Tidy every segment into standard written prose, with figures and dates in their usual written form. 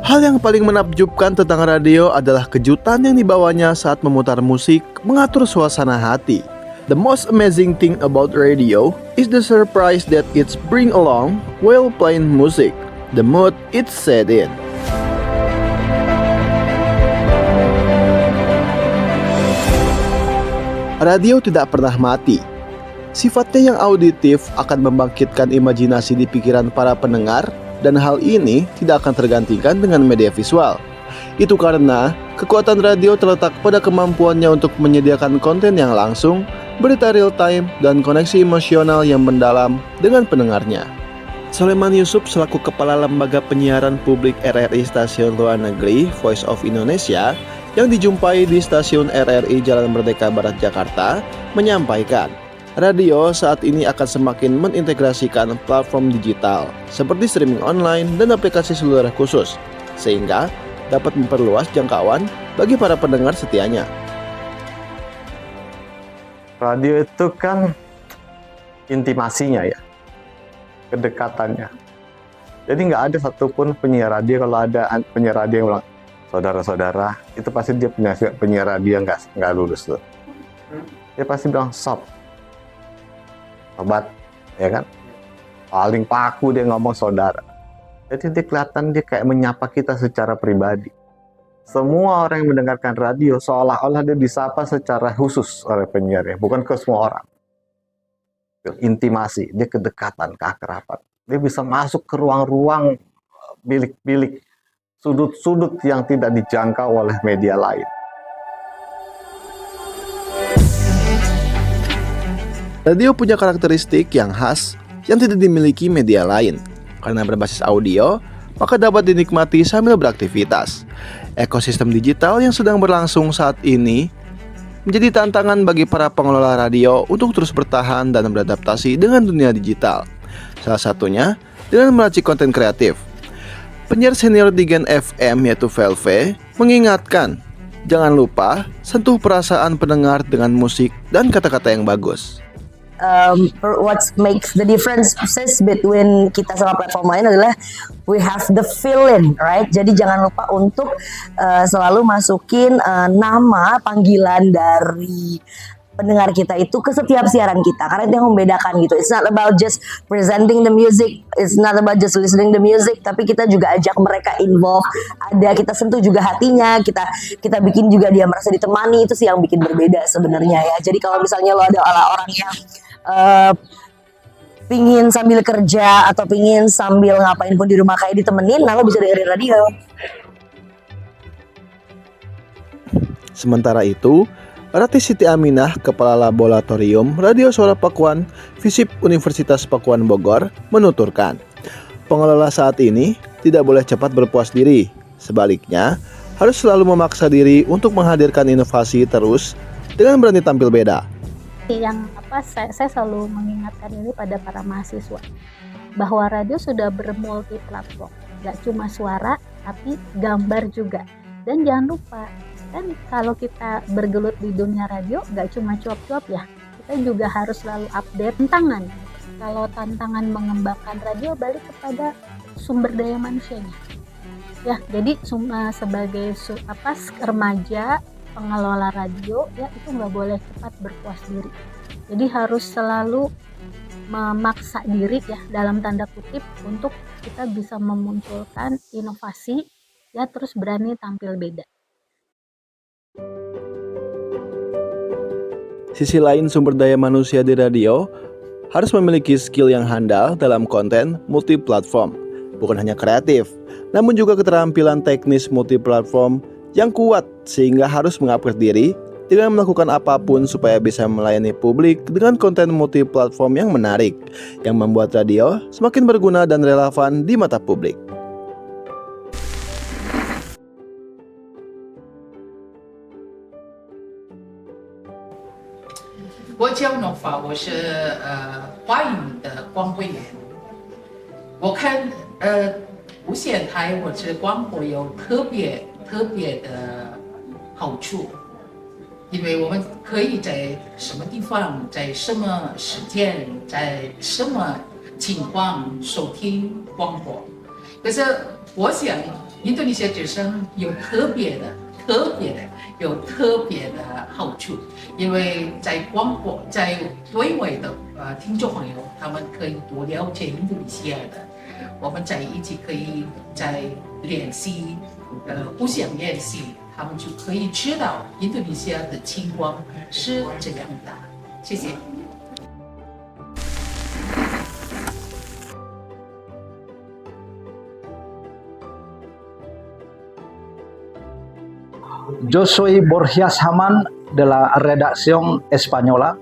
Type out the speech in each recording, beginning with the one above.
Hal yang paling menakjubkan tentang radio adalah kejutan yang dibawanya saat memutar musik, mengatur suasana hati. The most amazing thing about radio is the surprise that it's bring along while playing music, the mood it's set in. Radio tidak pernah mati. Sifatnya yang auditif akan membangkitkan imajinasi di pikiran para pendengar, dan hal ini tidak akan tergantikan dengan media visual. Itu karena kekuatan radio terletak pada kemampuannya untuk menyediakan konten yang langsung, berita real time, dan koneksi emosional yang mendalam dengan pendengarnya. Soleman Yusuf selaku Kepala Lembaga Penyiaran Publik RRI Stasiun Luar Negeri Voice of Indonesia yang dijumpai di Stasiun RRI Jalan Merdeka Barat Jakarta menyampaikan, radio saat ini akan semakin mengintegrasikan platform digital seperti streaming online dan aplikasi seluler khusus, sehingga dapat memperluas jangkauan bagi para pendengar setianya. Radio itu kan intimasinya ya, kedekatannya. Jadi nggak ada satupun penyiar radio, kalau ada penyiar radio yang bilang, saudara-saudara, itu pasti dia penyiar radio nggak lulus tuh. Dia pasti bilang, sobat, ya kan? Paling paku dia ngomong saudara. Jadi dia kelihatan dia kayak menyapa kita secara pribadi. Semua orang yang mendengarkan radio seolah-olah dia disapa secara khusus oleh penyiarnya, bukan ke semua orang. Intimasi, dia kedekatan, keakraban. Dia bisa masuk ke ruang-ruang, bilik-bilik, sudut-sudut yang tidak dijangkau oleh media lain. Radio punya karakteristik yang khas yang tidak dimiliki media lain. Karena berbasis audio, maka dapat dinikmati sambil beraktivitas. Ekosistem digital yang sedang berlangsung saat ini menjadi tantangan bagi para pengelola radio untuk terus bertahan dan beradaptasi dengan dunia digital. Salah satunya dengan meracik konten kreatif. Penyiar senior di Gen FM yaitu Velve mengingatkan, jangan lupa sentuh perasaan pendengar dengan musik dan kata-kata yang bagus. What makes the differences between kita sama platform lain adalah we have the feeling, right? Jadi jangan lupa untuk selalu masukin nama panggilan dari pendengar kita itu ke setiap siaran kita, karena itu yang membedakan gitu. It's not about just presenting the music, it's not about just listening the music, tapi kita juga ajak mereka involve, ada kita sentuh juga hatinya, kita bikin juga dia merasa ditemani. Itu sih yang bikin berbeda sebenarnya ya. Jadi kalau misalnya lo ada orang yang pingin sambil kerja atau pingin sambil ngapain pun di rumah kayak ditemenin, nah lo bisa dengerin radio. Sementara itu, Rati Siti Aminah, Kepala Laboratorium Radio Suara Pakuan, FISIP Universitas Pakuan Bogor, menuturkan, pengelola saat ini tidak boleh cepat berpuas diri. Sebaliknya, harus selalu memaksa diri untuk menghadirkan inovasi terus dengan berani tampil beda. Yang saya selalu mengingatkan ini pada para mahasiswa, bahwa radio sudah bermulti platform, gak cuma suara tapi gambar juga. Dan jangan lupa, kan kalau kita bergelut di dunia radio gak cuma cuap-cuap ya, kita juga harus selalu update tantangan. Kalau tantangan mengembangkan radio, balik kepada sumber daya manusianya ya. Jadi sebagai remaja pengelola radio ya, itu nggak boleh cepat berpuas diri. Jadi harus selalu memaksa diri ya, dalam tanda kutip, untuk kita bisa memunculkan inovasi ya, terus berani tampil beda. Sisi lain, sumber daya manusia di radio harus memiliki skill yang handal dalam konten multiplatform. Bukan hanya kreatif, namun juga keterampilan teknis multiplatform yang kuat, sehingga harus mengupgrade diri dengan melakukan apapun supaya bisa melayani publik dengan konten multiplatform yang menarik, yang membuat radio semakin berguna dan relevan di mata publik. Nova, 我是华语的光会员。我看无线台或者广播有特别的好处，因为我们可以在什么地方，在什么时间，在什么情况收听广播。可是我想印度尼西亚之声有特别的好处，因为在广播在对外的听众朋友，他们可以多了解印度尼西亚的，我们在一起可以在联系，互相联系，他们就可以知道印度尼西亚的情况是这样的。谢谢。Yo soy Borgias Haman de la redacción española.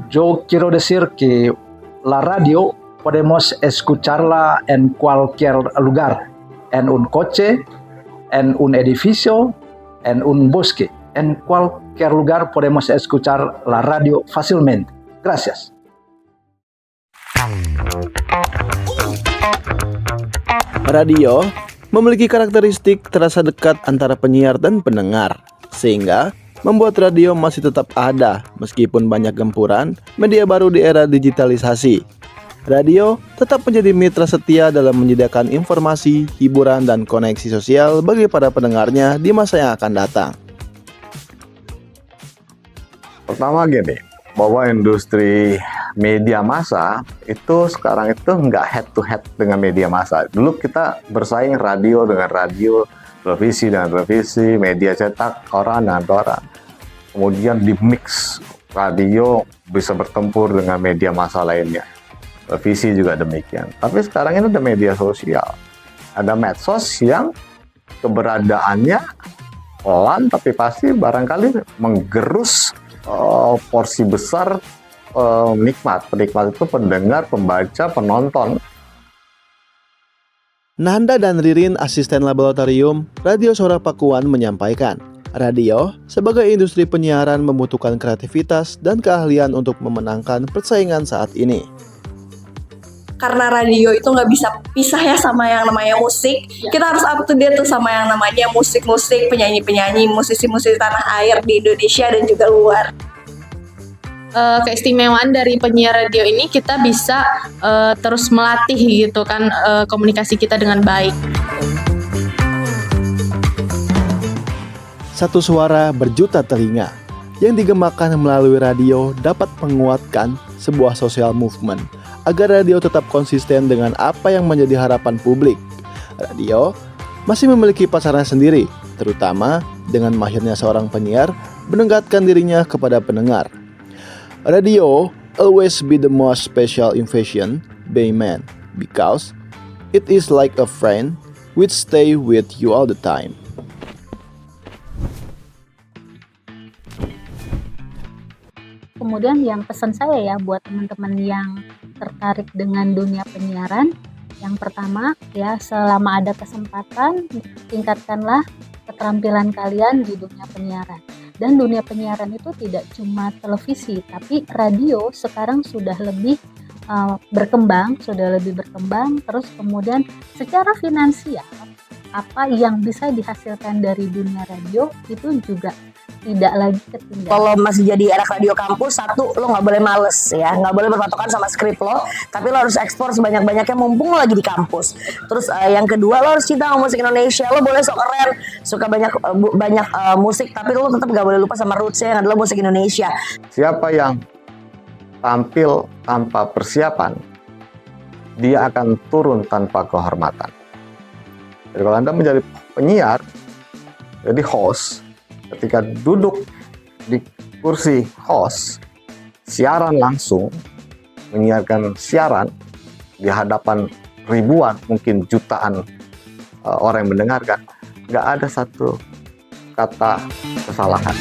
Yo quiero decir que la radio podemos escucharla en cualquier lugar, en un coche, en un edificio, en un bosque. En cualquier lugar podemos escuchar la radio fácilmente. Gracias. Radio memiliki karakteristik terasa dekat antara penyiar dan pendengar, sehingga membuat radio masih tetap ada meskipun banyak gempuran media baru di era digitalisasi. Radio tetap menjadi mitra setia dalam menyediakan informasi, hiburan, dan koneksi sosial bagi para pendengarnya di masa yang akan datang. Pertama gini, bahwa industri media massa itu sekarang itu nggak head to head dengan media massa. Dulu kita bersaing radio dengan radio, televisi dengan televisi, media cetak, koran dengan koran. Kemudian di mix, radio bisa bertempur dengan media massa lainnya. Televisi juga demikian. Tapi sekarang ini ada media sosial. Ada medsos yang keberadaannya pelan tapi pasti barangkali menggerus porsi besar penikmat itu pendengar, pembaca, penonton. Nanda dan Ririn, asisten laboratorium Radio Suara Pakuan, menyampaikan, radio sebagai industri penyiaran membutuhkan kreativitas dan keahlian untuk memenangkan persaingan saat ini. Karena radio itu nggak bisa pisah ya sama yang namanya musik. Kita harus up to date tuh sama yang namanya musik-musik, penyanyi-penyanyi, musisi-musisi tanah air di Indonesia dan juga luar. Keistimewaan dari penyiar radio ini kita bisa terus melatih gitu kan komunikasi kita dengan baik. Satu suara berjuta telinga yang digemakan melalui radio dapat menguatkan sebuah social movement agar radio tetap konsisten dengan apa yang menjadi harapan publik. Radio masih memiliki pasarnya sendiri, terutama dengan mahirnya seorang penyiar mendekatkan dirinya kepada pendengar. Radio always be the most special invention by man because it is like a friend which stay with you all the time. Kemudian yang pesan saya ya buat teman-teman yang tertarik dengan dunia penyiaran, yang pertama ya, selama ada kesempatan tingkatkanlah keterampilan kalian di dunia penyiaran. Dan dunia penyiaran itu tidak cuma televisi, tapi radio sekarang sudah lebih berkembang, terus kemudian secara finansial apa yang bisa dihasilkan dari dunia radio itu juga tidak lagi ketinggalan. Kalau masih jadi anak radio kampus, satu, lo nggak boleh males ya, nggak boleh berpatokan sama skrip lo, tapi lo harus ekspor sebanyak-banyaknya mumpung lo lagi di kampus. Terus yang kedua, lo harus cinta sama musik Indonesia. Lo boleh sok keren, suka banyak musik, tapi lo tetap nggak boleh lupa sama rootsnya yang adalah musik Indonesia. Siapa yang tampil tanpa persiapan, dia akan turun tanpa kehormatan. Jadi kalau Anda menjadi penyiar, jadi host, ketika duduk di kursi host, siaran langsung, menyiarkan siaran di hadapan ribuan, mungkin jutaan orang yang mendengarkan, nggak ada satu kata kesalahan.